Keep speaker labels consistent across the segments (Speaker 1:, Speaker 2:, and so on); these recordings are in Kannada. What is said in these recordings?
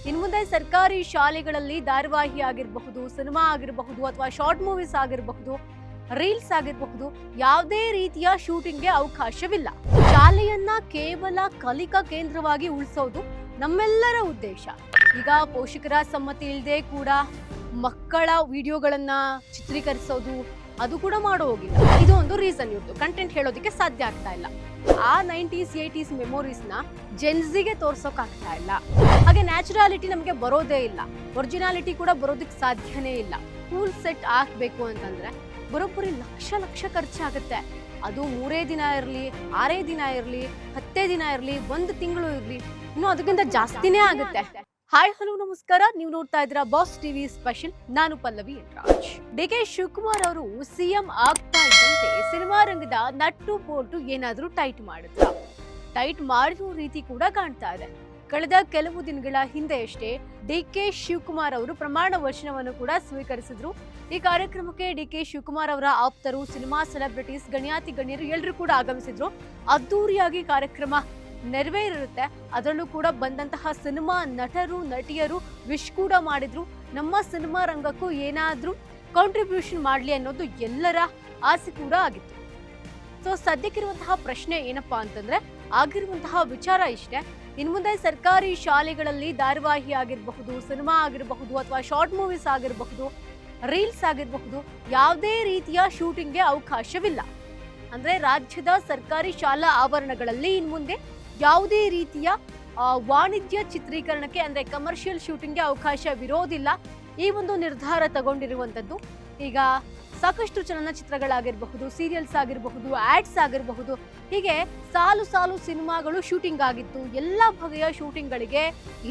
Speaker 1: ಇನ್ನು ಮುಂದೆ ಸರ್ಕಾರಿ ಶಾಲೆಗಳಲ್ಲಿ ಧಾರಾವಾಹಿ ಆಗಿರಬಹುದು, ಸಿನಿಮಾ ಆಗಿರಬಹುದು ಅಥವಾ ಶಾರ್ಟ್ ಮೂವೀಸ್ ಆಗಿರಬಹುದು, ರೀಲ್ಸ್ ಆಗಿರಬಹುದು, ಯಾವುದೇ ರೀತಿಯ ಶೂಟಿಂಗ್ಗೆ ಅವಕಾಶವಿಲ್ಲ. ಶಾಲೆಯನ್ನ ಕೇವಲ ಕಲಿಕಾ ಕೇಂದ್ರವಾಗಿ ಉಳಿಸೋದು ನಮ್ಮೆಲ್ಲರ ಉದ್ದೇಶ. ಈಗ ಪೋಷಕರ ಸಮ್ಮತಿ ಇಲ್ಲದೆ ಕೂಡ ಮಕ್ಕಳ ವಿಡಿಯೋಗಳನ್ನ ಚಿತ್ರೀಕರಿಸೋದು ಅದು ಕೂಡ ಮಾಡೋ ಹೋಗಿಲ್ಲ. ಇದು ಒಂದು ರೀಸನ್. ಇವ್ರದ್ದು ಕಂಟೆಂಟ್ ಹೇಳೋದಕ್ಕೆ ಸಾಧ್ಯ ಆಗ್ತಾ ಇಲ್ಲ. ಆ 90s 80s ಮೆಮೊರೀಸ್ನ ಜೆನ್ಸಿಗೆ ತೋರ್ಸೋಕ್ ಆಗ್ತಾ ಇಲ್ಲ. ಹಾಗೆ ನ್ಯಾಚುರಾಲಿಟಿ ನಮಗೆ ಬರೋದೇ ಇಲ್ಲ, ಒರಿಜಿನಾಲಿಟಿ ಕೂಡ ಬರೋದಕ್ಕೆ ಸಾಧ್ಯನೇ ಇಲ್ಲ. ಫುಲ್ ಸೆಟ್ ಹಾಕ್ಬೇಕು ಅಂತಂದ್ರೆ ಬರೋಬ್ಬರಿ ಲಕ್ಷ ಖರ್ಚಾಗುತ್ತೆ. ಅದು 3 ದಿನ ಇರಲಿ, 6 ದಿನ ಇರಲಿ, 10 ದಿನ ಇರಲಿ, 1 ತಿಂಗಳು ಇರಲಿ, ಇನ್ನು ಅದಕ್ಕಿಂತ ಜಾಸ್ತಿನೇ ಆಗುತ್ತೆ. ಹಾಯ್ ಹಲೋ ನಮಸ್ಕಾರ, ನೀವು ನೋಡ್ತಾ ಇದ್ದೀರಾ ಬಾಸ್ ಟಿವಿ ಸ್ಪೆಷಲ್. ನಾನು ಪಲ್ಲವಿ ರಾಜ್. ಡಿ.ಕೆ. ಶಿವಕುಮಾರ್ ಅವರು ಸಿಎಂ ಆಗ್ತಾ ಇದ್ದಂತೆ ಸಿನಿಮಾ ರಂಗದ ನಟ್ಟು ಬೋಲ್ಟು ಏನಾದ್ರೂ ಟೈಟ್ ಮಾಡಿರೋ ರೀತಿ ಕೂಡ ಕಾಣ್ತಾ ಇದೆ. ಕಳೆದ ಕೆಲವು ದಿನಗಳ ಹಿಂದೆಯಷ್ಟೇ ಡಿ.ಕೆ. ಶಿವಕುಮಾರ್ ಅವರು ಪ್ರಮಾಣ ವಚನವನ್ನು ಕೂಡ ಸ್ವೀಕರಿಸಿದ್ರು. ಈ ಕಾರ್ಯಕ್ರಮಕ್ಕೆ ಡಿ.ಕೆ. ಶಿವಕುಮಾರ್ ಅವರ ಆಪ್ತರು, ಸಿನಿಮಾ ಸೆಲೆಬ್ರಿಟೀಸ್, ಗಣ್ಯಾತಿ ಗಣ್ಯರು ಎಲ್ಲರೂ ಕೂಡ ಆಗಮಿಸಿದ್ರು. ಅದ್ದೂರಿಯಾಗಿ ಕಾರ್ಯಕ್ರಮ ನೆರವೇರಿರುತ್ತೆ. ಅದರಲ್ಲೂ ಕೂಡ ಬಂದಂತಹ ಸಿನಿಮಾ ನಟರು, ನಟಿಯರು ವಿಶ್ ಕೂಡ ಮಾಡಿದ್ರು. ನಮ್ಮ ಸಿನಿಮಾ ರಂಗಕ್ಕೂ ಏನಾದ್ರೂ ಕಾಂಟ್ರಿಬ್ಯೂಷನ್ ಮಾಡಲಿ ಅನ್ನೋದು ಎಲ್ಲರ ಆಸೆ ಕೂಡ ಆಗಿತ್ತು. ಸೊ ಸದ್ಯಕ್ಕಿರುವಂತಹ ಪ್ರಶ್ನೆ ಏನಪ್ಪಾ ಅಂತಂದ್ರೆ, ಆಗಿರುವಂತಹ ವಿಚಾರ ಇಷ್ಟೇ. ಇನ್ನು ಮುಂದೆ ಸರ್ಕಾರಿ ಶಾಲೆಗಳಲ್ಲಿ ಧಾರಾವಾಹಿ ಆಗಿರಬಹುದು, ಸಿನಿಮಾ ಆಗಿರಬಹುದು ಅಥವಾ ಶಾರ್ಟ್ ಮೂವೀಸ್ ಆಗಿರಬಹುದು, ರೀಲ್ಸ್ ಆಗಿರಬಹುದು, ಯಾವುದೇ ರೀತಿಯ ಶೂಟಿಂಗ್ಗೆ ಅವಕಾಶವಿಲ್ಲ. ಅಂದ್ರೆ ರಾಜ್ಯದ ಸರ್ಕಾರಿ ಶಾಲಾ ಆವರಣಗಳಲ್ಲಿ ಇನ್ನು ಮುಂದೆ ಯಾವುದೇ ರೀತಿಯ ವಾಣಿಜ್ಯ ಚಿತ್ರೀಕರಣಕ್ಕೆ ಅಂದ್ರೆ ಕಮರ್ಷಿಯಲ್ ಶೂಟಿಂಗ್ಗೆ ಅವಕಾಶವಿರೋದಿಲ್ಲ. ಈ ಒಂದು ನಿರ್ಧಾರ ತಗೊಂಡಿರುವಂತದ್ದು. ಈಗ ಸಾಕಷ್ಟು ಚಲನಚಿತ್ರಗಳಾಗಿರಬಹುದು, ಸೀರಿಯಲ್ಸ್ ಆಗಿರಬಹುದು, ಆಡ್ಸ್ ಆಗಿರಬಹುದು, ಹೀಗೆ ಸಾಲು ಸಿನಿಮಾಗಳು ಶೂಟಿಂಗ್ ಆಗಿತ್ತು. ಎಲ್ಲ ಬಗೆಯ ಶೂಟಿಂಗ್ಗಳಿಗೆ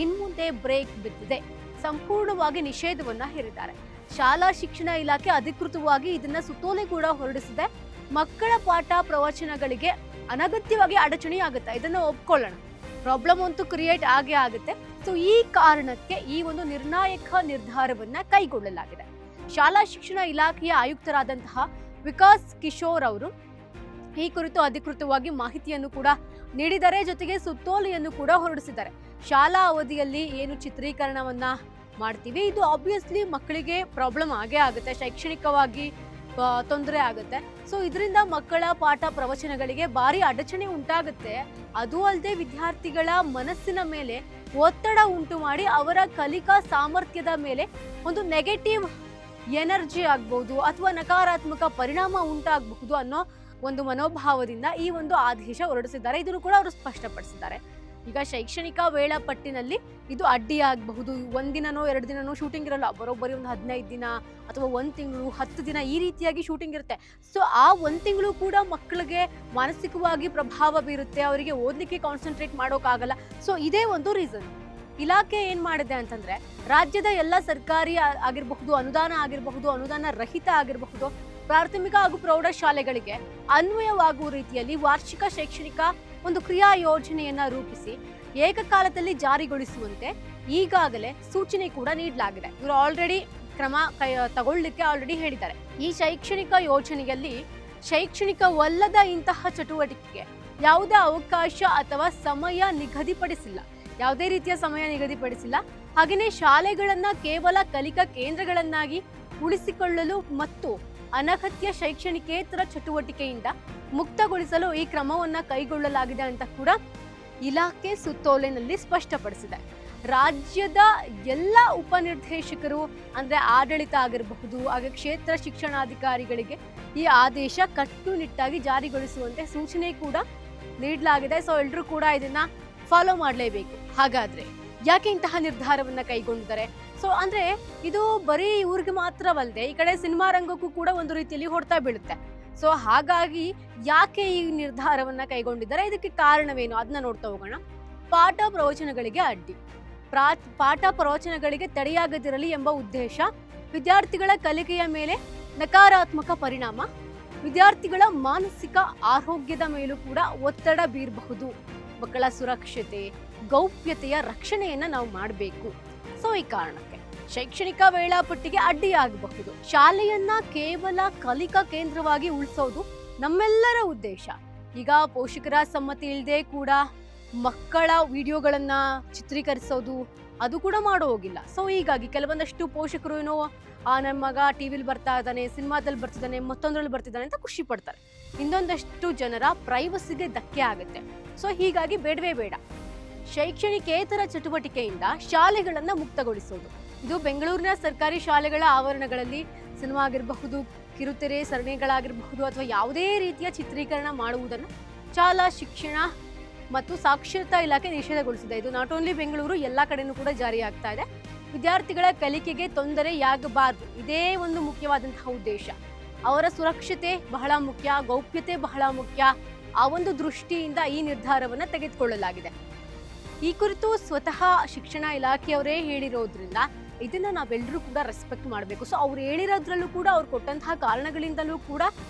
Speaker 1: ಇನ್ಮುಂದೆ ಬ್ರೇಕ್ ಬಿದ್ದಿದೆ. ಸಂಪೂರ್ಣವಾಗಿ ನಿಷೇಧವನ್ನ ಹೇರಿದ್ದಾರೆ. ಶಾಲಾ ಶಿಕ್ಷಣ ಇಲಾಖೆ ಅಧಿಕೃತವಾಗಿ ಇದನ್ನ ಸುತ್ತೋಲೆ ಕೂಡ ಹೊರಡಿಸಿದೆ. ಮಕ್ಕಳ ಪಾಠ ಪ್ರವಚನಗಳಿಗೆ ಅನಗತ್ಯವಾಗಿ ಅಡಚಣೆ ಆಗುತ್ತೆ, ಇದನ್ನ ಒಪ್ಕೊಳ್ಳೋಣ. ಪ್ರಾಬ್ಲಮ್ ಅಂತೂ ಕ್ರಿಯೇಟ್ ಆಗೇ ಆಗುತ್ತೆ. ಸೊ ಈ ಕಾರಣಕ್ಕೆ ಈ ಒಂದು ನಿರ್ಣಾಯಕ ನಿರ್ಧಾರವನ್ನ ಕೈಗೊಳ್ಳಲಾಗಿದೆ. ಶಾಲಾ ಶಿಕ್ಷಣ ಇಲಾಖೆಯ ಆಯುಕ್ತರಾದಂತಹ ವಿಕಾಸ್ ಕಿಶೋರ್ ಅವರು ಈ ಕುರಿತು ಅಧಿಕೃತವಾಗಿ ಮಾಹಿತಿಯನ್ನು ಕೂಡ ನೀಡಿದ್ದಾರೆ. ಜೊತೆಗೆ ಸುತ್ತೋಲೆಯನ್ನು ಕೂಡ ಹೊರಡಿಸಿದ್ದಾರೆ. ಶಾಲಾ ಅವಧಿಯಲ್ಲಿ ಏನು ಚಿತ್ರೀಕರಣವನ್ನ ಮಾಡ್ತೀವಿ, ಇದು ಆಬ್ವಿಯಸ್ಲಿ ಮಕ್ಕಳಿಗೆ ಪ್ರಾಬ್ಲಮ್ ಆಗೇ ಆಗುತ್ತೆ, ಶೈಕ್ಷಣಿಕವಾಗಿ ತೊಂದರೆ ಆಗುತ್ತೆ. ಸೊ ಇದರಿಂದ ಮಕ್ಕಳ ಪಾಠ ಪ್ರವಚನಗಳಿಗೆ ಭಾರಿ ಅಡಚಣೆ ಉಂಟಾಗುತ್ತೆ. ಅದು ಅಲ್ಲದೆ ವಿದ್ಯಾರ್ಥಿಗಳ ಮನಸ್ಸಿನ ಮೇಲೆ ಒತ್ತಡ ಉಂಟು ಮಾಡಿ ಅವರ ಕಲಿಕಾ ಸಾಮರ್ಥ್ಯದ ಮೇಲೆ ಒಂದು ನೆಗೆಟಿವ್ ಎನರ್ಜಿ ಆಗ್ಬಹುದು ಅಥವಾ ನಕಾರಾತ್ಮಕ ಪರಿಣಾಮ ಉಂಟಾಗಬಹುದು ಅನ್ನೋ ಒಂದು ಮನೋಭಾವದಿಂದ ಈ ಒಂದು ಆದೇಶ ಹೊರಡಿಸಿದ್ದಾರೆ. ಇದನ್ನು ಕೂಡ ಅವರು ಸ್ಪಷ್ಟಪಡಿಸಿದ್ದಾರೆ. ಈಗ ಶೈಕ್ಷಣಿಕ ವೇಳಾಪಟ್ಟಿನಲ್ಲಿ ಇದು ಅಡ್ಡಿ ಆಗಬಹುದು. 1 ದಿನನೋ 2 ದಿನನೋ ಶೂಟಿಂಗ್ ಇರಲ್ಲ, ಬರೋಬ್ಬರಿ ಒಂದು 15 ದಿನ ಅಥವಾ 1 ತಿಂಗಳು, 10 ದಿನ ಈ ರೀತಿಯಾಗಿ ಶೂಟಿಂಗ್ ಇರುತ್ತೆ. ಸೊ ಆ 1 ತಿಂಗಳು ಕೂಡ ಮಕ್ಕಳಿಗೆ ಮಾನಸಿಕವಾಗಿ ಪ್ರಭಾವ ಬೀರುತ್ತೆ, ಅವರಿಗೆ ಓದಲಿಕ್ಕೆ ಕಾನ್ಸಂಟ್ರೇಟ್ ಮಾಡೋಕ್ಕಾಗಲ್ಲ. ಸೊ ಇದೇ ಒಂದು ರೀಸನ್. ಇಲಾಖೆ ಏನ್ ಮಾಡಿದೆ ಅಂತಂದ್ರೆ, ರಾಜ್ಯದ ಎಲ್ಲ ಸರ್ಕಾರಿ ಆಗಿರಬಹುದು, ಅನುದಾನ ಆಗಿರಬಹುದು, ಅನುದಾನ ರಹಿತ ಆಗಿರಬಹುದು, ಪ್ರಾಥಮಿಕ ಹಾಗೂ ಪ್ರೌಢ ಶಾಲೆಗಳಿಗೆ ಅನ್ವಯವಾಗುವ ರೀತಿಯಲ್ಲಿ ವಾರ್ಷಿಕ ಶೈಕ್ಷಣಿಕ ಒಂದು ಕ್ರಿಯಾ ಯೋಜನೆಯನ್ನ ರೂಪಿಸಿ ಏಕಕಾಲದಲ್ಲಿ ಜಾರಿಗೊಳಿಸುವಂತೆ ಈಗಾಗಲೇ ಸೂಚನೆ ಕೂಡ ನೀಡಲಾಗಿದೆ. ಇವರು ಆಲ್ರೆಡಿ ಕ್ರಮ ತಗೊಳ್ಳಿಕ್ಕೆ ಆಲ್ರೆಡಿ ಹೇಳಿದ್ದಾರೆ. ಈ ಶೈಕ್ಷಣಿಕ ಯೋಜನೆಯಲ್ಲಿ ಶೈಕ್ಷಣಿಕವಲ್ಲದ ಇಂತಹ ಚಟುವಟಿಕೆಗೆ ಯಾವುದೇ ಅವಕಾಶ ಅಥವಾ ಸಮಯ ನಿಗದಿಪಡಿಸಿಲ್ಲ. ಯಾವುದೇ ರೀತಿಯ ಸಮಯ ನಿಗದಿಪಡಿಸಿಲ್ಲ. ಹಾಗೆಯೇ ಶಾಲೆಗಳನ್ನ ಕೇವಲ ಕಲಿಕಾ ಕೇಂದ್ರಗಳನ್ನಾಗಿ ಉಳಿಸಿಕೊಳ್ಳಲು ಮತ್ತು ಅನಗತ್ಯ ಶೈಕ್ಷಣಿಕೇತರ ಚಟುವಟಿಕೆಯಿಂದ ಮುಕ್ತಗೊಳಿಸಲು ಈ ಕ್ರಮವನ್ನ ಕೈಗೊಳ್ಳಲಾಗಿದೆ ಅಂತ ಕೂಡ ಇಲಾಖೆ ಸುತ್ತೋಲೆನಲ್ಲಿ ಸ್ಪಷ್ಟಪಡಿಸಿದೆ. ರಾಜ್ಯದ ಎಲ್ಲ ಉಪನಿರ್ದೇಶಕರು ಅಂದ್ರೆ ಆಡಳಿತ ಆಗಿರಬಹುದು, ಹಾಗೆ ಕ್ಷೇತ್ರ ಶಿಕ್ಷಣಾಧಿಕಾರಿಗಳಿಗೆ ಈ ಆದೇಶ ಕಟ್ಟುನಿಟ್ಟಾಗಿ ಜಾರಿಗೊಳಿಸುವಂತೆ ಸೂಚನೆ ಕೂಡ ನೀಡಲಾಗಿದೆ. ಸೊ ಎಲ್ಲರೂ ಕೂಡ ಇದನ್ನ ಫಾಲೋ ಮಾಡಲೇಬೇಕು. ಹಾಗಾದ್ರೆ ಯಾಕೆ ಇಂತಹ ನಿರ್ಧಾರವನ್ನ ಕೈಗೊಂಡಿದ್ದಾರೆ? ಸೊ ಅಂದ್ರೆ ಇದು ಬರೀ ಊರಿಗೆ ಮಾತ್ರವಲ್ಲದೆ ಈ ಕಡೆ ಸಿನಿಮಾ ರಂಗಕ್ಕೂ ಕೂಡ ಒಂದು ರೀತಿಯಲ್ಲಿ ಹೊಡ್ತಾ ಬೀಳುತ್ತೆ. ಸೊ ಹಾಗಾಗಿ ಯಾಕೆ ಈ ನಿರ್ಧಾರವನ್ನ ಕೈಗೊಂಡಿದ್ದಾರೆ, ಇದಕ್ಕೆ ಕಾರಣವೇನು ಅದನ್ನ ನೋಡ್ತಾ ಹೋಗೋಣ. ಪಾಠ ಪ್ರವಚನಗಳಿಗೆ ಅಡ್ಡಿ, ಪಾಠ ಪ್ರವಚನಗಳಿಗೆ ತಡೆಯಾಗದಿರಲಿ ಎಂಬ ಉದ್ದೇಶ, ವಿದ್ಯಾರ್ಥಿಗಳ ಕಲಿಕೆಯ ಮೇಲೆ ನಕಾರಾತ್ಮಕ ಪರಿಣಾಮ, ವಿದ್ಯಾರ್ಥಿಗಳ ಮಾನಸಿಕ ಆರೋಗ್ಯದ ಮೇಲೂ ಕೂಡ ಒತ್ತಡ ಬೀರಬಹುದು, ಮಕ್ಕಳ ಸುರಕ್ಷತೆ ಗೌಪ್ಯತೆಯ ರಕ್ಷಣೆಯನ್ನ ನಾವು ಮಾಡಬೇಕು. ಸೊ ಈ ಕಾರಣಕ್ಕೆ ಶೈಕ್ಷಣಿಕ ವೇಳಾಪಟ್ಟಿಗೆ ಅಡ್ಡಿಯಾಗಬಹುದು. ಶಾಲೆಯನ್ನ ಕೇವಲ ಕಲಿಕಾ ಕೇಂದ್ರವಾಗಿ ಉಳಿಸೋದು ನಮ್ಮೆಲ್ಲರ ಉದ್ದೇಶ. ಈಗ ಪೋಷಕರ ಸಮ್ಮತಿ ಇಲ್ಲದೆ ಕೂಡ ಮಕ್ಕಳ ವಿಡಿಯೋಗಳನ್ನ ಚಿತ್ರೀಕರಿಸೋದು ಅದು ಕೂಡ ಮಾಡೋ ಹೋಗಿಲ್ಲ. ಸೊ ಹೀಗಾಗಿ ಕೆಲವೊಂದಷ್ಟು ಪೋಷಕರು ಏನೋ ನಮ್ಮ ಮಗ ಟಿವಿಲಿ ಬರ್ತಾ ಇದ್ದಾನೆ, ಸಿನಿಮಾದಲ್ಲಿ ಬರ್ತಿದ್ದಾನೆ, ಮತ್ತೊಂದ್ರಲ್ಲಿ ಬರ್ತಿದ್ದಾನೆ ಅಂತ ಖುಷಿ ಪಡ್ತಾರೆ. ಇನ್ನೊಂದಷ್ಟು ಜನರ ಪ್ರೈವಸಿಗೆ ಧಕ್ಕೆ ಆಗುತ್ತೆ. ಸೊ ಹೀಗಾಗಿ ಬೇಡವೇ ಬೇಡ, ಶೈಕ್ಷಣಿಕೇತರ ಚಟುವಟಿಕೆಯಿಂದ ಶಾಲೆಗಳನ್ನ ಮುಕ್ತಗೊಳಿಸೋದು. ಇದು ಬೆಂಗಳೂರಿನ ಸರ್ಕಾರಿ ಶಾಲೆಗಳ ಆವರಣಗಳಲ್ಲಿ ಸಿನಿಮಾ ಆಗಿರಬಹುದು, ಕಿರುತೆರೆ ಸರಣಿಗಳಾಗಿರಬಹುದು ಅಥವಾ ಯಾವುದೇ ರೀತಿಯ ಚಿತ್ರೀಕರಣ ಮಾಡುವುದನ್ನು ಶಾಲಾ ಶಿಕ್ಷಣ ಮತ್ತು ಸಾಕ್ಷರತಾ ಇಲಾಖೆ ನಿಷೇಧಗೊಳಿಸಿದೆ. ಇದು ನಾಟ್ ಓನ್ಲಿ ಬೆಂಗಳೂರು, ಎಲ್ಲ ಕಡೆನೂ ಕೂಡ ಜಾರಿ ಆಗ್ತಾ ಇದೆ. ವಿದ್ಯಾರ್ಥಿಗಳ ಕಲಿಕೆಗೆ ತೊಂದರೆಯಾಗಬಾರದು, ಇದೇ ಒಂದು ಮುಖ್ಯವಾದಂತಹ ಉದ್ದೇಶ. ಅವರ ಸುರಕ್ಷತೆ ಬಹಳ ಮುಖ್ಯ, ಗೌಪ್ಯತೆ ಬಹಳ ಮುಖ್ಯ. ಆ ಒಂದು ದೃಷ್ಟಿಯಿಂದ ಈ ನಿರ್ಧಾರವನ್ನು ತೆಗೆದುಕೊಳ್ಳಲಾಗಿದೆ. ಈ ಕುರಿತು ಸ್ವತಃ ಶಿಕ್ಷಣ ಇಲಾಖೆಯವರೇ ಹೇಳಿರೋದ್ರಿಂದ ಇದನ್ನ ನಾವೆಲ್ಲರೂ ಕೂಡ ರೆಸ್ಪೆಕ್ಟ್ ಮಾಡಬೇಕು. ಸೊ ಅವ್ರು ಹೇಳಿರೋದ್ರಲ್ಲೂ ಕೂಡ, ಅವ್ರು ಕೊಟ್ಟಂತಹ ಕಾರಣಗಳಿಂದಲೂ ಕೂಡ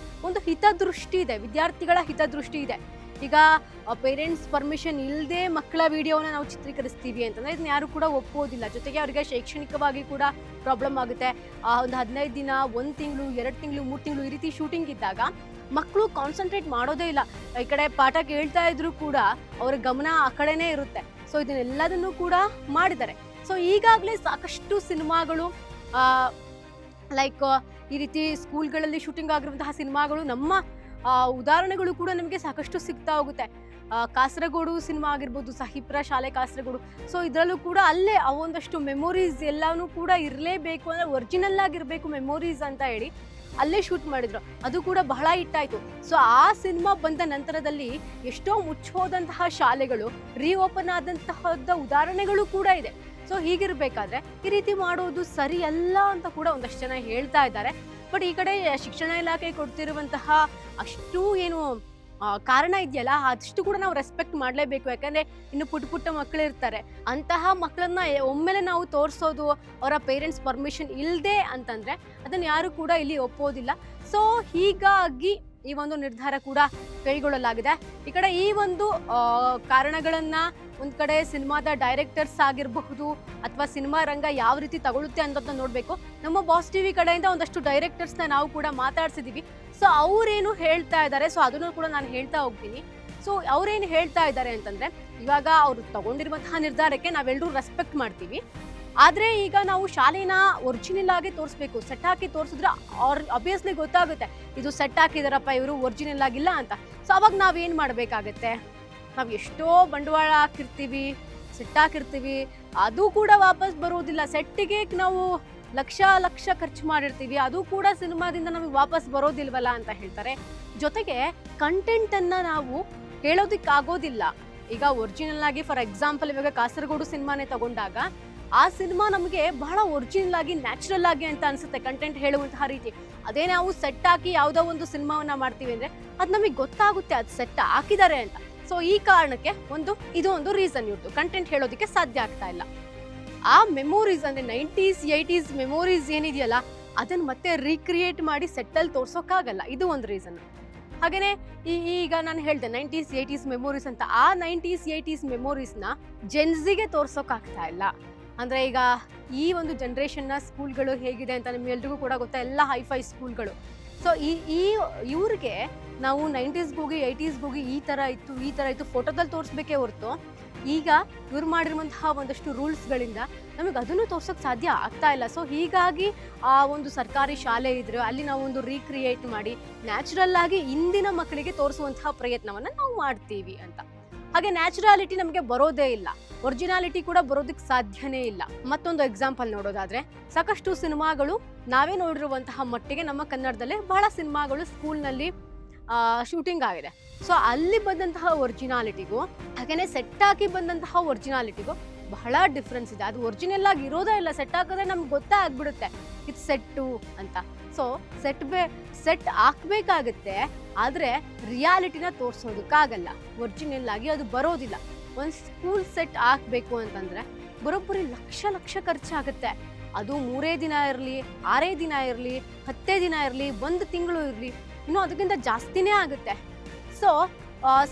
Speaker 1: ಒಂದು ಹಿತದೃಷ್ಟಿ ಇದೆ, ವಿದ್ಯಾರ್ಥಿಗಳ ಹಿತದೃಷ್ಟಿ ಇದೆ. ಈಗ ಪೇರೆಂಟ್ಸ್ ಪರ್ಮಿಷನ್ ಇಲ್ಲದೆ ಮಕ್ಕಳ ವಿಡಿಯೋನ ನಾವು ಚಿತ್ರೀಕರಿಸ್ತೀವಿ ಅಂತಂದ್ರೆ ಇದನ್ನ ಯಾರು ಕೂಡ ಒಪ್ಪೋದಿಲ್ಲ. ಜೊತೆಗೆ ಅವರಿಗೆ ಶೈಕ್ಷಣಿಕವಾಗಿ ಕೂಡ ಪ್ರಾಬ್ಲಮ್ ಆಗುತ್ತೆ. ಒಂದು 15 ದಿನ, 1 ತಿಂಗಳು, 2 ತಿಂಗಳು, 3 ತಿಂಗಳು ಈ ರೀತಿ ಶೂಟಿಂಗ್ ಇದ್ದಾಗ ಮಕ್ಕಳು ಕಾನ್ಸಂಟ್ರೇಟ್ ಮಾಡೋದೇ ಇಲ್ಲ. ಈ ಕಡೆ ಪಾಠ ಕೇಳ್ತಾ ಇದ್ರು ಕೂಡ ಅವರ ಗಮನ ಆ ಕಡೆನೇ ಇರುತ್ತೆ. ಸೊ ಇದನ್ನೆಲ್ಲದನ್ನು ಕೂಡ ಮಾಡಿದ್ದಾರೆ. ಸೊ ಈಗಾಗಲೇ ಸಾಕಷ್ಟು ಸಿನಿಮಾಗಳು ಲೈಕ್ ಈ ರೀತಿ ಸ್ಕೂಲ್ಗಳಲ್ಲಿ ಶೂಟಿಂಗ್ ಆಗಿರುವಂತಹ ಸಿನಿಮಾಗಳು, ನಮ್ಮ ಉದಾಹರಣೆಗಳು ಕೂಡ ನಮಗೆ ಸಾಕಷ್ಟು ಸಿಗ್ತಾ ಹೋಗುತ್ತೆ. ಕಾಸರಗೋಡು ಸಿನಿಮಾ ಆಗಿರ್ಬೋದು, ಸಾಹಿಬ್ರ ಶಾಲೆ ಕಾಸರಗೋಡು. ಸೊ ಇದರಲ್ಲೂ ಕೂಡ ಅಲ್ಲೇ ಒಂದಷ್ಟು ಮೆಮೊರೀಸ್ ಎಲ್ಲಾನು ಕೂಡ ಇರಲೇಬೇಕು, ಅಂದರೆ ಒರಿಜಿನಲ್ ಆಗಿರಬೇಕು ಮೆಮೊರೀಸ್ ಅಂತ ಹೇಳಿ ಅಲ್ಲೇ ಶೂಟ್ ಮಾಡಿದ್ರು. ಅದು ಕೂಡ ಬಹಳ ಹಿಟ್ಟಾಯಿತು. ಸೊ ಆ ಸಿನಿಮಾ ಬಂದ ನಂತರದಲ್ಲಿ ಎಷ್ಟೋ ಮುಚ್ಚೋದಂತಹ ಶಾಲೆಗಳು ರೀಓಪನ್ ಆದಂತಹದ್ದ ಉದಾಹರಣೆಗಳು ಕೂಡ ಇದೆ. ಸೊ ಹೀಗಿರಬೇಕಾದ್ರೆ ಈ ರೀತಿ ಮಾಡೋದು ಸರಿಯಲ್ಲ ಅಂತ ಕೂಡ ಒಂದಷ್ಟು ಜನ ಹೇಳ್ತಾ ಇದ್ದಾರೆ. ಬಟ್ ಈ ಕಡೆ ಶಿಕ್ಷಣ ಇಲಾಖೆ ಕೊಡ್ತಿರುವಂತಹ ಅಷ್ಟು ಏನು ಕಾರಣ ಇದೆಯಲ್ಲ, ಅಷ್ಟು ಕೂಡ ನಾವು ರೆಸ್ಪೆಕ್ಟ್ ಮಾಡಲೇಬೇಕು. ಯಾಕಂದರೆ ಇನ್ನು ಪುಟ್ಟ ಮಕ್ಕಳು ಇರ್ತಾರೆ, ಅಂತಹ ಮಕ್ಕಳನ್ನ ಒಮ್ಮೆಲೆ ನಾವು ತೋರಿಸೋದು ಅವರ ಪೇರೆಂಟ್ಸ್ ಪರ್ಮಿಷನ್ ಇಲ್ಲದೆ ಅಂತಂದರೆ ಅದನ್ನು ಯಾರು ಕೂಡ ಇಲ್ಲಿ ಒಪ್ಪೋದಿಲ್ಲ. ಸೊ ಹೀಗಾಗಿ ಈ ಒಂದು ನಿರ್ಧಾರ ಕೂಡ ಕೈಗೊಳ್ಳಲಾಗಿದೆ. ಈ ಕಡೆ ಈ ಒಂದು ಕಾರಣಗಳನ್ನು ಒಂದು ಕಡೆ ಸಿನಿಮಾದ ಡೈರೆಕ್ಟರ್ಸ್ ಆಗಿರಬಹುದು ಅಥವಾ ಸಿನಿಮಾ ರಂಗ ಯಾವ ರೀತಿ ತಗೊಳುತ್ತೆ ಅನ್ನೋದನ್ನ ನೋಡಬೇಕು. ನಮ್ಮ ಬಾಸ್ ಟಿವಿ ಕಡೆಯಿಂದ ಒಂದಷ್ಟು ಡೈರೆಕ್ಟರ್ಸ್ನ ನಾವು ಕೂಡ ಮಾತಾಡ್ಸಿದ್ದೀವಿ. ಸೊ ಅವರೇನು ಹೇಳ್ತಾ ಇದ್ದಾರೆ, ಸೊ ಅದನ್ನು ಕೂಡ ನಾನು ಹೇಳ್ತಾ ಹೋಗ್ತೀನಿ. ಸೊ ಅವ್ರೇನು ಹೇಳ್ತಾ ಇದ್ದಾರೆ ಅಂತಂದರೆ, ಇವಾಗ ಅವರು ತಗೊಂಡಿರುವಂತಹ ನಿರ್ಧಾರಕ್ಕೆ ನಾವೆಲ್ಲರೂ ರೆಸ್ಪೆಕ್ಟ್ ಮಾಡ್ತೀವಿ. ಆದರೆ ಈಗ ನಾವು ಶಾಲೆನ ಒರಿಜಿನಲ್ ಆಗಿ ತೋರಿಸ್ಬೇಕು. ಸೆಟ್ ಹಾಕಿ ತೋರಿಸಿದ್ರೆ ಆಬ್ವಿಯಸ್ಲಿ ಗೊತ್ತಾಗುತ್ತೆ ಇದು ಸೆಟ್ ಹಾಕಿದಾರಪ್ಪ, ಇವರು ಒರಿಜಿನಲ್ ಆಗಿಲ್ಲ ಅಂತ. ಸೊ ಅವಾಗ ನಾವೇನು ಮಾಡಬೇಕಾಗತ್ತೆ, ನಾವು ಎಷ್ಟೋ ಬಂಡವಾಳ ಹಾಕಿರ್ತೀವಿ, ಸೆಟ್ ಹಾಕಿರ್ತೀವಿ, ಅದು ಕೂಡ ವಾಪಸ್ ಬರೋದಿಲ್ಲ. ಸೆಟ್ಟಿಗೆ ನಾವು ಲಕ್ಷ ಖರ್ಚು ಮಾಡಿರ್ತೀವಿ, ಅದು ಕೂಡ ಸಿನಿಮಾದಿಂದ ನಮಗೆ ವಾಪಸ್ ಬರೋದಿಲ್ವಲ್ಲ ಅಂತ ಹೇಳ್ತಾರೆ. ಜೊತೆಗೆ ಕಂಟೆಂಟನ್ನು ನಾವು ಹೇಳೋದಕ್ಕಾಗೋದಿಲ್ಲ. ಈಗ ಒರಿಜಿನಲ್ ಆಗಿ ಫಾರ್ ಎಕ್ಸಾಂಪಲ್ ಇವಾಗ ಕಾಸರಗೋಡು ಸಿನಿಮಾನೇ ತಗೊಂಡಾಗ ಆ ಸಿನಿಮಾ ನಮಗೆ ಬಹಳ ಒರಿಜಿನಲ್ ಆಗಿ, ನ್ಯಾಚುರಲ್ ಆಗಿ ಅಂತ ಅನ್ಸುತ್ತೆ ಕಂಟೆಂಟ್ ಹೇಳುವಂತಹ ರೀತಿ. ಅದೇ ನಾವು ಸೆಟ್ ಹಾಕಿ ಯಾವುದೋ ಒಂದು ಸಿನಿಮಾವನ್ನ ಮಾಡ್ತೀವಿ ಅಂದರೆ ಅದು ನಮಗೆ ಗೊತ್ತಾಗುತ್ತೆ ಅದು ಸೆಟ್ ಹಾಕಿದ್ದಾರೆ ಅಂತ. ಸೊ ಈ ಕಾರಣಕ್ಕೆ ಇದು ಒಂದು ರೀಸನ್ ಇತ್ತು, ಕಂಟೆಂಟ್ ಹೇಳೋದಕ್ಕೆ ಸಾಧ್ಯ ಆಗ್ತಾ ಇಲ್ಲ. ಆ ಮೆಮೊರೀಸ್ ಅಂದರೆ 90s 80s ಮೆಮೊರೀಸ್ ಏನಿದೆಯಲ್ಲ ಅದನ್ನು ಮತ್ತೆ ರೀಕ್ರಿಯೇಟ್ ಮಾಡಿ ಸೆಟ್ಟಲ್ಲಿ ತೋರ್ಸೋಕ್ಕಾಗಲ್ಲ, ಇದು ಒಂದು ರೀಸನ್. ಹಾಗೆಯೇ ಈಗ ನಾನು ಹೇಳಿದೆ 90s 80s ಮೆಮೊರೀಸ್ ಅಂತ. ಆ 90s 80s ಮೆಮೊರೀಸ್ನ ಜೆನ್ಸಿಗೆ ತೋರ್ಸೋಕ್ಕಾಗ್ತಾ ಇಲ್ಲ. ಅಂದರೆ ಈಗ ಈ ಒಂದು ಜನ್ರೇಷನ್ನ ಸ್ಕೂಲ್ಗಳು ಹೇಗಿದೆ ಅಂತ ನಿಮ್ಗೆಲ್ರಿಗೂ ಕೂಡ ಗೊತ್ತಾ, ಎಲ್ಲ ಹೈಫೈ ಸ್ಕೂಲ್ಗಳು. ಸೊ ಇವ್ರಿಗೆ ನಾವು 90ಸ್ಗೆ ಹೋಗಿ 80ಸ್ಗೆ ಹೋಗಿ ಈ ಥರ ಇತ್ತು ಫೋಟೋದಲ್ಲಿ ತೋರಿಸ್ಬೇಕೇ ಹೊರತು ಈಗ ಇವ್ರು ಮಾಡಿರುವಂತಹ ಒಂದಷ್ಟು ರೂಲ್ಸ್ಗಳಿಂದ ನಮಗೆ ಅದನ್ನು ತೋರ್ಸೋಕ್ಕೆ ಸಾಧ್ಯ ಆಗ್ತಾ ಇಲ್ಲ. ಸೊ ಹೀಗಾಗಿ ಆ ಒಂದು ಸರ್ಕಾರಿ ಶಾಲೆ ಇದ್ರೆ ಅಲ್ಲಿ ನಾವು ಒಂದು ರೀಕ್ರಿಯೇಟ್ ಮಾಡಿ ನ್ಯಾಚುರಲ್ ಆಗಿ ಇಂದಿನ ಮಕ್ಕಳಿಗೆ ತೋರಿಸುವಂತಹ ಪ್ರಯತ್ನವನ್ನು ನಾವು ಮಾಡ್ತೀವಿ ಅಂತ. ಹಾಗೆ ನ್ಯಾಚುರಾಲಿಟಿ ನಮಗೆ ಬರೋದೇ ಇಲ್ಲ, ಒರಿಜಿನಾಲಿಟಿ ಕೂಡ ಬರೋದಕ್ಕೆ ಸಾಧ್ಯನೇ ಇಲ್ಲ. ಮತ್ತೊಂದು ಎಕ್ಸಾಂಪಲ್ ನೋಡೋದಾದ್ರೆ, ಸಾಕಷ್ಟು ಸಿನಿಮಾಗಳು ನಾವೇ ನೋಡಿರುವಂತಹ ಮಟ್ಟಿಗೆ ನಮ್ಮ ಕನ್ನಡದಲ್ಲೇ ಬಹಳ ಸಿನಿಮಾಗಳು ಸ್ಕೂಲ್ನಲ್ಲಿ ಶೂಟಿಂಗ್ ಆಗಿದೆ. ಸೊ ಅಲ್ಲಿ ಬಂದಂತಹ ಒರಿಜಿನಾಲಿಟಿಗೂ ಹಾಗೆಯೇ ಸೆಟ್ ಹಾಕಿ ಬಂದಂತಹ ಒರಿಜಿನಾಲಿಟಿಗೂ ಬಹಳ ಡಿಫ್ರೆನ್ಸ್ ಇದೆ. ಅದು ಒರಿಜಿನಲ್ ಆಗಿ ಇರೋದೇ ಇಲ್ಲ, ಸೆಟ್ ಹಾಕಿದ್ರೆ ನಮ್ಗೆ ಗೊತ್ತಾಗ್ಬಿಡುತ್ತೆ ಇದು ಸೆಟ್ಟು ಅಂತ. ಸೊ ಸೆಟ್ ಹಾಕ್ಬೇಕಾಗತ್ತೆ, ಆದರೆ ರಿಯಾಲಿಟಿನ ತೋರಿಸೋದಕ್ಕಾಗಲ್ಲ, ಒರಿಜಿನಲ್ ಆಗಿ ಅದು ಬರೋದಿಲ್ಲ. ಒಂದು ಸ್ಕೂಲ್ ಸೆಟ್ ಹಾಕಬೇಕು ಅಂತಂದರೆ ಬರೋಬ್ಬರಿ ಲಕ್ಷ ಖರ್ಚಾಗುತ್ತೆ. ಅದು 3 ದಿನ ಇರಲಿ, 6 ದಿನ ಇರಲಿ, 10 ದಿನ ಇರಲಿ, 1 ತಿಂಗಳು ಇರಲಿ, ಇನ್ನೂ ಅದಕ್ಕಿಂತ ಜಾಸ್ತಿನೇ ಆಗುತ್ತೆ. ಸೊ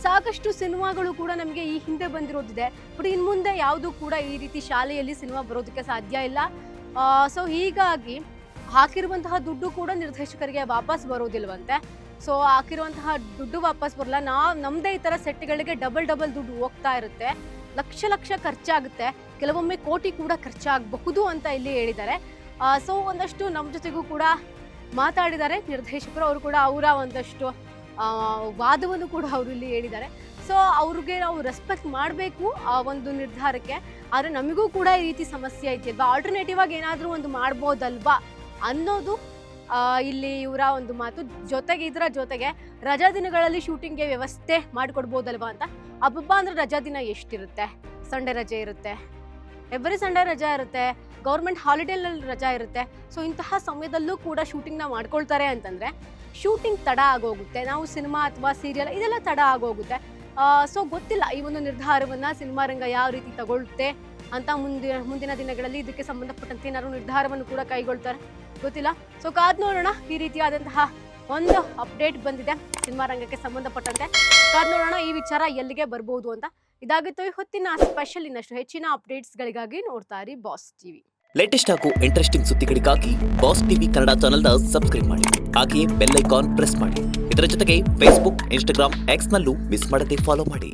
Speaker 1: ಸಾಕಷ್ಟು ಸಿನಿಮಾಗಳು ಕೂಡ ನಮಗೆ ಈ ಹಿಂದೆ ಬಂದಿರೋದಿದೆ. ಬಟ್ ಇನ್ನು ಮುಂದೆ ಯಾವುದೂ ಕೂಡ ಈ ರೀತಿ ಶಾಲೆಯಲ್ಲಿ ಸಿನಿಮಾ ಬರೋದಕ್ಕೆ ಸಾಧ್ಯ ಇಲ್ಲ. ಸೊ ಹೀಗಾಗಿ ಹಾಕಿರುವಂತಹ ದುಡ್ಡು ಕೂಡ ನಿರ್ದೇಶಕರಿಗೆ ವಾಪಸ್ ಬರೋದಿಲ್ವಂತೆ. ಸೊ ಹಾಕಿರುವಂತಹ ದುಡ್ಡು ವಾಪಸ್ ಬರಲ್ಲ. ನಮ್ಮದೇ ಈ ಥರ ಸೆಟ್ಗಳಿಗೆ ಡಬಲ್ ದುಡ್ಡು ಹೋಗ್ತಾ ಇರುತ್ತೆ, ಲಕ್ಷ ಖರ್ಚಾಗುತ್ತೆ. ಕೆಲವೊಮ್ಮೆ ಕೋಟಿ ಕೂಡ ಖರ್ಚಾಗಬಹುದು ಅಂತ ಇಲ್ಲಿ ಹೇಳಿದ್ದಾರೆ. ಸೊ ಒಂದಷ್ಟು ನಮ್ಮ ಜೊತೆಗೂ ಕೂಡ ಮಾತಾಡಿದ್ದಾರೆ ನಿರ್ದೇಶಕರು. ಅವರು ಕೂಡ ಅವರ ಒಂದಷ್ಟು ವಾದವನ್ನು ಕೂಡ ಅವರು ಇಲ್ಲಿ ಹೇಳಿದ್ದಾರೆ. ಸೊ ಅವ್ರಿಗೆ ನಾವು ರೆಸ್ಪೆಕ್ಟ್ ಮಾಡಬೇಕು ಆ ಒಂದು ನಿರ್ಧಾರಕ್ಕೆ. ಆದರೆ ನಮಗೂ ಕೂಡ ಈ ರೀತಿ ಸಮಸ್ಯೆ ಐತಿ ಅಲ್ವಾ, ಆಲ್ಟರ್ನೇಟಿವ್ ಆಗಿ ಏನಾದರೂ ಒಂದು ಮಾಡ್ಬೋದಲ್ವಾ ಅನ್ನೋದು ಇಲ್ಲಿ ಇವರ ಒಂದು ಮಾತು. ಜೊತೆಗೆ ಇದರ ಜೊತೆಗೆ ರಜಾ ದಿನಗಳಲ್ಲಿ ಶೂಟಿಂಗ್ಗೆ ವ್ಯವಸ್ಥೆ ಮಾಡಿಕೊಡ್ಬೋದಲ್ವಾ ಅಂತ. ಹಬ್ಬ ಅಂದರೆ ರಜಾ ದಿನ ಎಷ್ಟಿರುತ್ತೆ? ಸಂಡೇ ರಜೆ ಇರುತ್ತೆ, ಎವ್ರಿ ಸಂಡೇ ರಜಾ ಇರುತ್ತೆ, ಗೌರ್ಮೆಂಟ್ ಹಾಲಿಡೇನಲ್ಲಿ ರಜಾ ಇರುತ್ತೆ. ಸೊ ಇಂತಹ ಸಮಯದಲ್ಲೂ ಕೂಡ ಶೂಟಿಂಗ್ನ ಮಾಡ್ಕೊಳ್ತಾರೆ ಅಂತಂದರೆ ಶೂಟಿಂಗ್ ತಡ ಆಗೋಗುತ್ತೆ. ನಾವು ಸಿನಿಮಾ ಅಥವಾ ಸೀರಿಯಲ್ ಇದೆಲ್ಲ ತಡ ಆಗೋಗುತ್ತೆ. ಸೊ ಗೊತ್ತಿಲ್ಲ ಈ ಒಂದು ನಿರ್ಧಾರವನ್ನು ಸಿನಿಮಾ ರಂಗ ಯಾವ ರೀತಿ ತಗೊಳ್ಳುತ್ತೆ ಅಂತ. ಮುಂದಿನ ದಿನಗಳಲ್ಲಿ ಇದಕ್ಕೆ ಸಂಬಂಧಪಟ್ಟಂತೆ ಏನಾದ್ರು ನಿರ್ಧಾರವನ್ನು ಕೂಡ ಕೈಗೊಳ್ತಾರೆ, ಗೊತ್ತಿಲ್ಲ. ಸೊ ಕಾದ್ ನೋಡೋಣ. ಈ ರೀತಿಯಾದಂತಹ ಒಂದು ಅಪ್ಡೇಟ್ ಬಂದಿದೆ ಸಿನಿಮಾ ರಂಗಕ್ಕೆ ಸಂಬಂಧಪಟ್ಟಂತೆ. ಕಾದ್ ನೋಡೋಣ ಈ ವಿಚಾರ ಎಲ್ಲಿಗೆ ಬರ್ಬೋದು ಅಂತ. ಇದಾಗಿತ್ತು ಈ ಹೊತ್ತಿನ ಸ್ಪೆಷಲ್. ಇನ್ನಷ್ಟು ಹೆಚ್ಚಿನ ಅಪ್ಡೇಟ್ಸ್ಗಳಿಗಾಗಿ ನೋಡ್ತಾ ಇರಿ ಬಾಸ್ ಟಿವಿ.
Speaker 2: ಲೇಟೆಸ್ಟ್ ಹಾಗೂ ಇಂಟ್ರೆಸ್ಟಿಂಗ್ ಸುದ್ದಿಗಳಿಗಾಗಿ ಬಾಸ್ ಟಿವಿ ಕನ್ನಡ ಚಾನೆಲ್ನ ಸಬ್ಸ್ಕ್ರೈಬ್ ಮಾಡಿ. ಹಾಗೆಯೇ ಬೆಲ್ ಐಕಾನ್ ಪ್ರೆಸ್ ಮಾಡಿ. ಇದರ ಜೊತೆಗೆ ಫೇಸ್ಬುಕ್, ಇನ್ಸ್ಟಾಗ್ರಾಮ್, ಎಕ್ಸ್ನಲ್ಲೂ ಮಿಸ್ ಮಾಡದೆ ಫಾಲೋ ಮಾಡಿ.